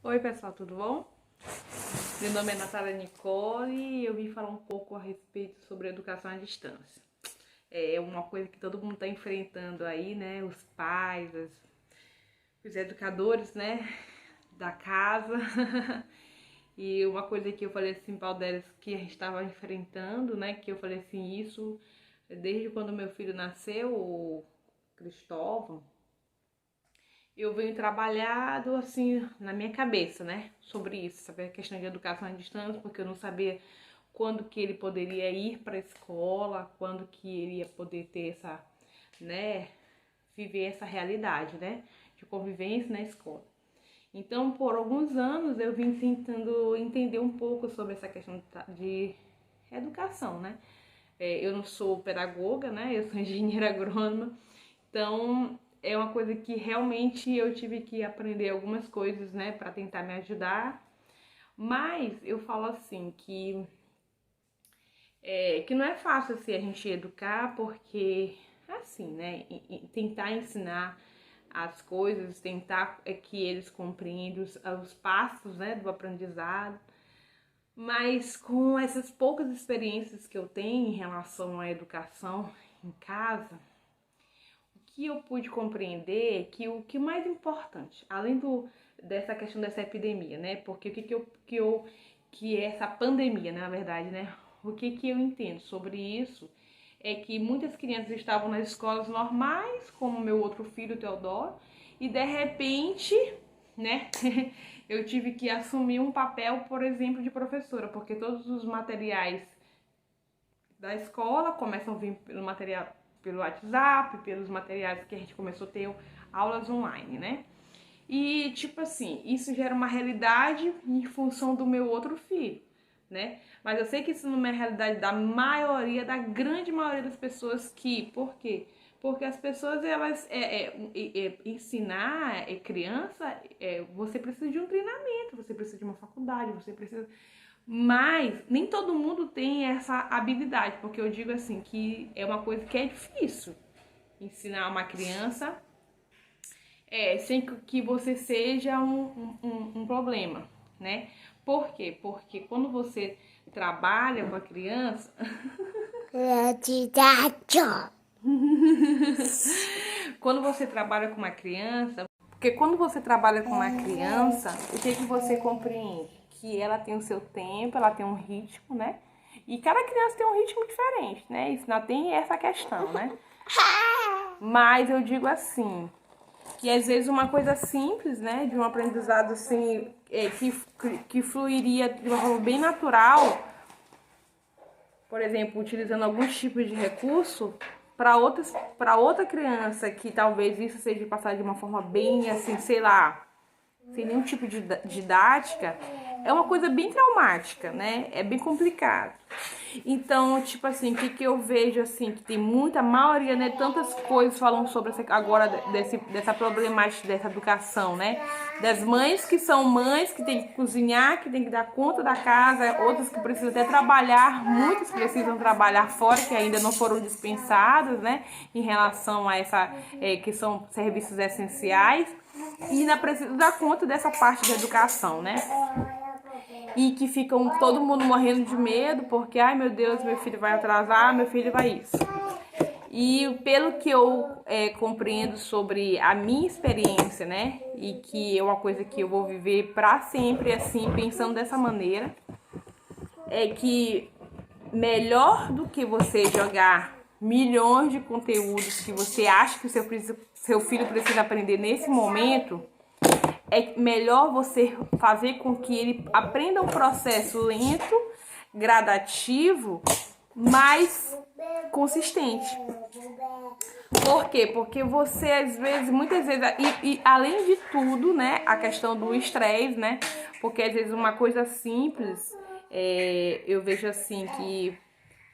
Oi pessoal, tudo bom? Meu nome é Natália Nicole e eu vim falar um pouco a respeito sobre educação à distância. É uma coisa que todo mundo está enfrentando aí, né? Os pais, os educadores, né? Da casa. E uma coisa que eu falei assim para o Deles que a gente estava enfrentando, né? Que eu falei assim, isso desde quando meu filho nasceu, o Cristóvão. Eu venho trabalhado assim na minha cabeça, né, sobre isso, saber a questão de educação à distância, porque eu não sabia quando que ele poderia ir para a escola, quando que ele ia poder ter essa, né, viver essa realidade, né, de convivência na escola. Então, por alguns anos eu vim tentando entender um pouco sobre essa questão de educação, né. Eu não sou pedagoga, né, eu sou engenheira agrônoma, então é uma coisa que realmente eu tive que aprender algumas coisas, né, para tentar me ajudar. Mas eu falo assim que não é fácil assim a gente educar, porque assim, né, tentar ensinar as coisas, tentar que eles compreendam os passos, né, do aprendizado. Mas com essas poucas experiências que eu tenho em relação à educação em casa, que eu pude compreender que o que mais importante, além dessa questão dessa epidemia, né? Porque que é essa pandemia, né, na verdade, né? O que eu entendo sobre isso é que muitas crianças estavam nas escolas normais, como meu outro filho, Teodoro, e de repente, né, eu tive que assumir um papel, por exemplo, de professora, porque todos os materiais da escola começam a vir pelo WhatsApp, pelos materiais que a gente começou a ter aulas online, né? E, tipo assim, isso gera uma realidade em função do meu outro filho, né? Mas eu sei que isso não é a realidade da maioria, da grande maioria das pessoas por quê? Porque as pessoas, elas, ensinar criança, você precisa de um treinamento, você precisa de uma faculdade, você precisa... Mas nem todo mundo tem essa habilidade, porque eu digo assim, que é uma coisa que é difícil ensinar uma criança sem que você seja um problema, né? Por quê? Porque quando você trabalha com a criança... Quando você trabalha com uma criança... Porque quando você trabalha com uma criança, o que você compreende? Que ela tem o seu tempo, ela tem um ritmo, né? E cada criança tem um ritmo diferente, né? Isso não tem essa questão, né? Mas eu digo assim, que às vezes uma coisa simples, né, de um aprendizado assim, que fluiria de uma forma bem natural, por exemplo, utilizando alguns tipos de recurso, para outra criança que talvez isso seja passado de uma forma bem assim, sei lá, sem nenhum tipo de didática, é uma coisa bem traumática, né? É bem complicado. Então, tipo assim, o que eu vejo assim, que tem muita maioria, né? Tantas coisas falando sobre agora dessa problemática dessa educação, né? Das mães que são mães, que tem que cozinhar, que tem que dar conta da casa, outras que precisam até trabalhar, muitas precisam trabalhar fora, que ainda não foram dispensadas, né? Em relação a essa, que são serviços essenciais. E ainda precisa dar conta dessa parte da educação, né? E que ficam todo mundo morrendo de medo, porque, ai meu Deus, meu filho vai atrasar, meu filho vai isso. E pelo que eu compreendo sobre a minha experiência, né? E que é uma coisa que eu vou viver pra sempre, assim, pensando dessa maneira, é que melhor do que você jogar milhões de conteúdos que você acha que o seu filho precisa aprender nesse momento, é melhor você fazer com que ele aprenda um processo lento, gradativo, mais consistente. Por quê? Porque você, às vezes, muitas vezes, e além de tudo, né, a questão do estresse, né, porque às vezes uma coisa simples, eu vejo assim que,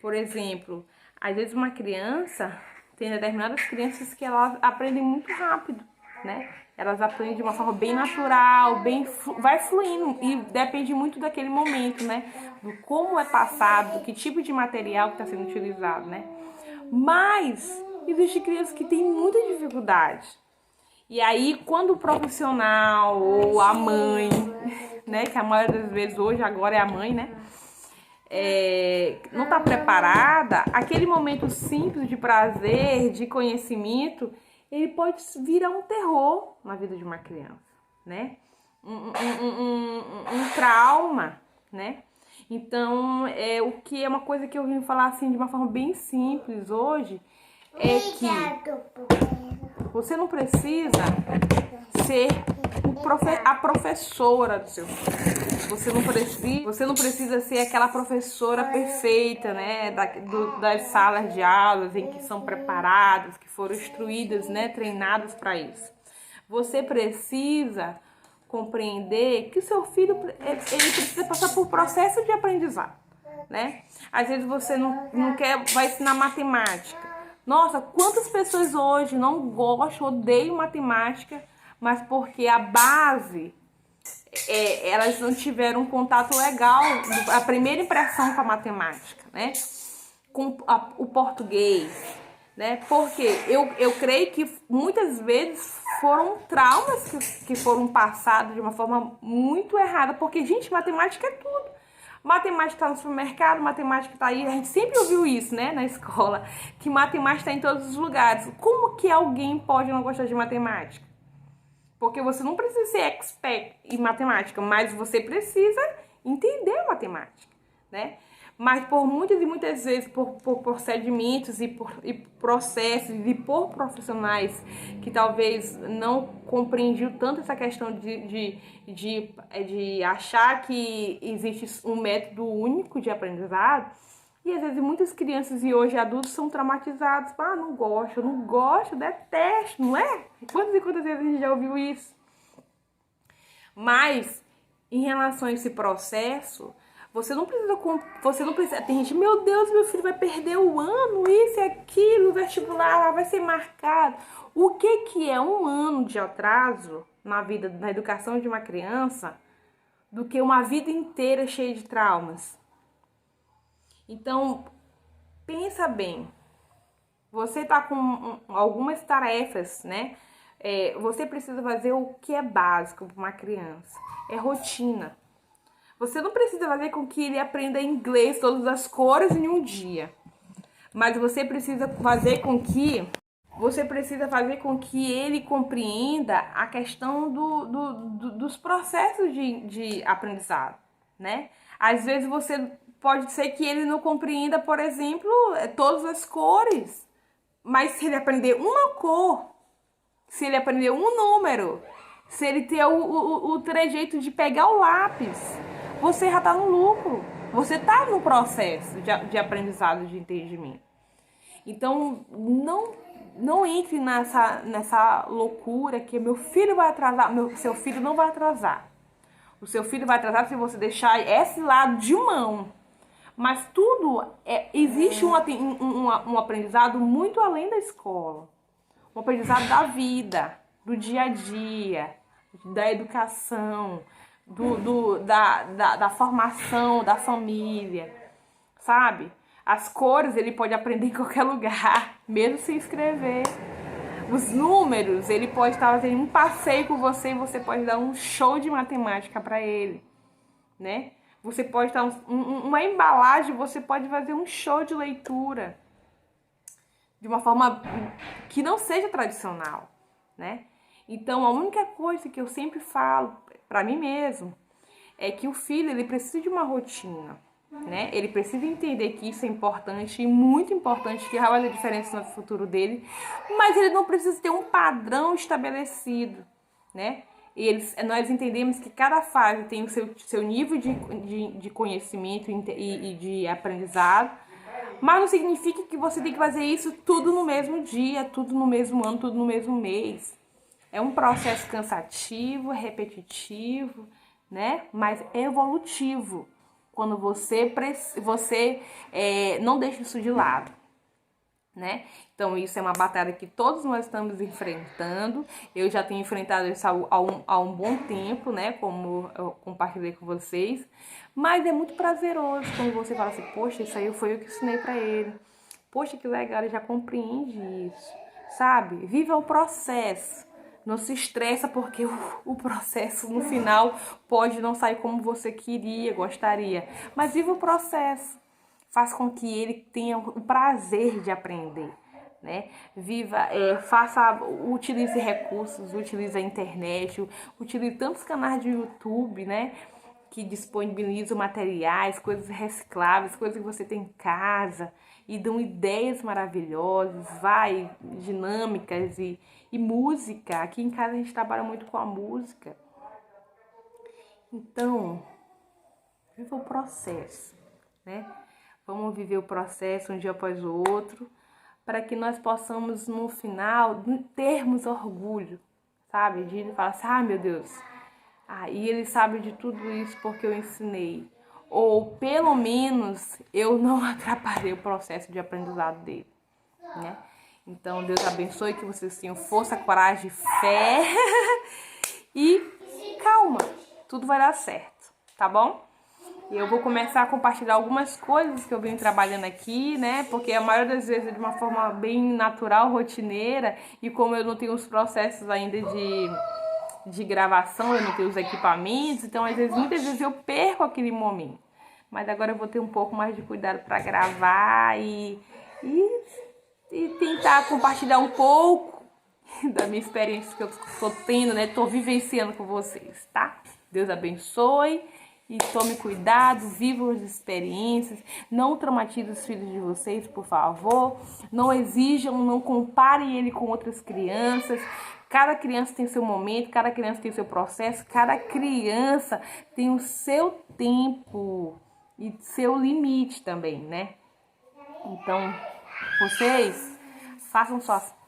por exemplo, às vezes uma criança, tem determinadas crianças que elas aprendem muito rápido, né? Elas aprendem de uma forma bem natural, vai fluindo e depende muito daquele momento, né? Do como é passado, do que tipo de material que está sendo utilizado, né? Mas existem crianças que têm muita dificuldade. E aí, quando o profissional ou a mãe né? Que a maioria das vezes hoje, agora é a mãe, né? Não está preparada, aquele momento simples de prazer, de conhecimento, ele pode virar um terror na vida de uma criança, né? Um trauma, né? Então, o que é uma coisa que eu vim falar assim de uma forma bem simples hoje, é que você não precisa ser a professora do seu filho. Você não precisa ser aquela professora perfeita, né? Das salas de aulas em que são preparadas, que foram instruídas, né? Treinadas para isso. Você precisa compreender que o seu filho ele precisa passar por processo de aprendizado, né? Às vezes você vai ensinar matemática. Nossa, quantas pessoas hoje não gostam, odeiam matemática, mas porque a base, elas não tiveram um contato legal, a primeira impressão com a matemática, né? Com o português, né? Porque eu creio que muitas vezes foram traumas que foram passados de uma forma muito errada, porque, gente, matemática é tudo. Matemática está no supermercado, matemática está aí, a gente sempre ouviu isso, né, na escola, que matemática está em todos os lugares. Como que alguém pode não gostar de matemática? Porque você não precisa ser expert em matemática, mas você precisa entender matemática, né? Mas por muitas e muitas vezes, por procedimentos e processos e por profissionais que talvez não compreendiam tanto essa questão de achar que existe um método único de aprendizado, e às vezes muitas crianças e hoje adultos são traumatizados. Ah, não gosto, detesto, não é? Quantas e quantas vezes a gente já ouviu isso? Mas, em relação a esse processo, você não precisa. Tem gente, meu Deus, meu filho vai perder o ano, isso e aquilo, o vestibular vai ser marcado. O que é um ano de atraso na educação de uma criança do que uma vida inteira cheia de traumas? Então, pensa bem. Você está com algumas tarefas, né? Você precisa fazer o que é básico para uma criança. É rotina. Você não precisa fazer com que ele aprenda inglês, todas as cores em um dia. Mas você precisa fazer com que ele compreenda a questão dos processos de aprendizado, né? Às vezes pode ser que ele não compreenda, por exemplo, todas as cores. Mas se ele aprender uma cor, se ele aprender um número, se ele ter o trejeito de pegar o lápis, você já está no lucro. Você está no processo de aprendizado, de entendimento. Então, não entre nessa loucura que meu filho vai atrasar. Seu filho não vai atrasar. O seu filho vai atrasar se você deixar esse lado de mão. Mas existe um aprendizado muito além da escola. Um aprendizado da vida, do dia a dia, da educação, da formação da família, sabe? As cores ele pode aprender em qualquer lugar, mesmo sem escrever. Os números, ele pode estar fazendo um passeio com você e você pode dar um show de matemática para ele, né? Você pode estar uma embalagem, você pode fazer um show de leitura de uma forma que não seja tradicional, né? Então, a única coisa que eu sempre falo para mim mesmo é que o filho, ele precisa de uma rotina, né? Ele precisa entender que isso é importante e muito importante, que vai fazer diferença no futuro dele, mas ele não precisa ter um padrão estabelecido, né? Nós entendemos que cada fase tem o seu nível de conhecimento e de aprendizado, mas não significa que você tem que fazer isso tudo no mesmo dia, tudo no mesmo ano, tudo no mesmo mês. É um processo cansativo, repetitivo, né? Mas evolutivo, quando você não deixa isso de lado, né? Então isso é uma batalha que todos nós estamos enfrentando. Eu já tenho enfrentado isso há um bom tempo, né? Como eu compartilhei com vocês. Mas é muito prazeroso quando você fala assim, poxa, isso aí foi eu que ensinei pra ele. Poxa, que legal, ele já compreende isso, sabe? Viva o processo, Não se estressa porque o processo no final pode não sair como você queria, gostaria. Mas viva o processo. Faz com que ele tenha o prazer de aprender, né? Utilize recursos, utilize a internet, utilize tantos canais de YouTube, né? Que disponibilizam materiais, coisas recicláveis, coisas que você tem em casa e dão ideias maravilhosas, dinâmicas e música. Aqui em casa a gente trabalha muito com a música. Então, viva o processo, né? Vamos viver o processo um dia após o outro, para que nós possamos, no final, termos orgulho, sabe? De falar assim, meu Deus, e ele sabe de tudo isso porque eu ensinei. Ou, pelo menos, eu não atrapalhei o processo de aprendizado dele, né? Então, Deus abençoe, que vocês tenham força, coragem, fé e calma. Tudo vai dar certo, tá bom? Eu vou começar a compartilhar algumas coisas que eu venho trabalhando aqui, né? Porque a maioria das vezes é de uma forma bem natural, rotineira. E como eu não tenho os processos ainda de gravação, eu não tenho os equipamentos. Então, muitas vezes eu perco aquele momento. Mas agora eu vou ter um pouco mais de cuidado para gravar e tentar compartilhar um pouco da minha experiência que eu estou tendo, né? Estou vivenciando com vocês, tá? Deus abençoe. E tome cuidado, vivam as experiências, não traumatize os filhos de vocês, por favor. Não exijam, não comparem ele com outras crianças. Cada criança tem seu momento, cada criança tem seu processo, cada criança tem o seu tempo e seu limite também, né? Então, vocês façam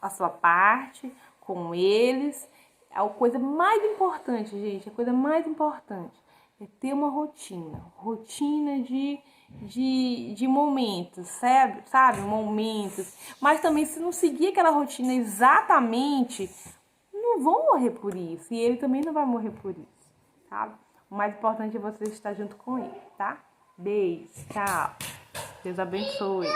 a sua parte com eles. A coisa mais importante, gente, a coisa mais importante é ter uma rotina de momentos, sabe? Momentos. Mas também, se não seguir aquela rotina exatamente, não vão morrer por isso. E ele também não vai morrer por isso, tá? O mais importante é você estar junto com ele, tá? Beijo, tchau. Deus abençoe.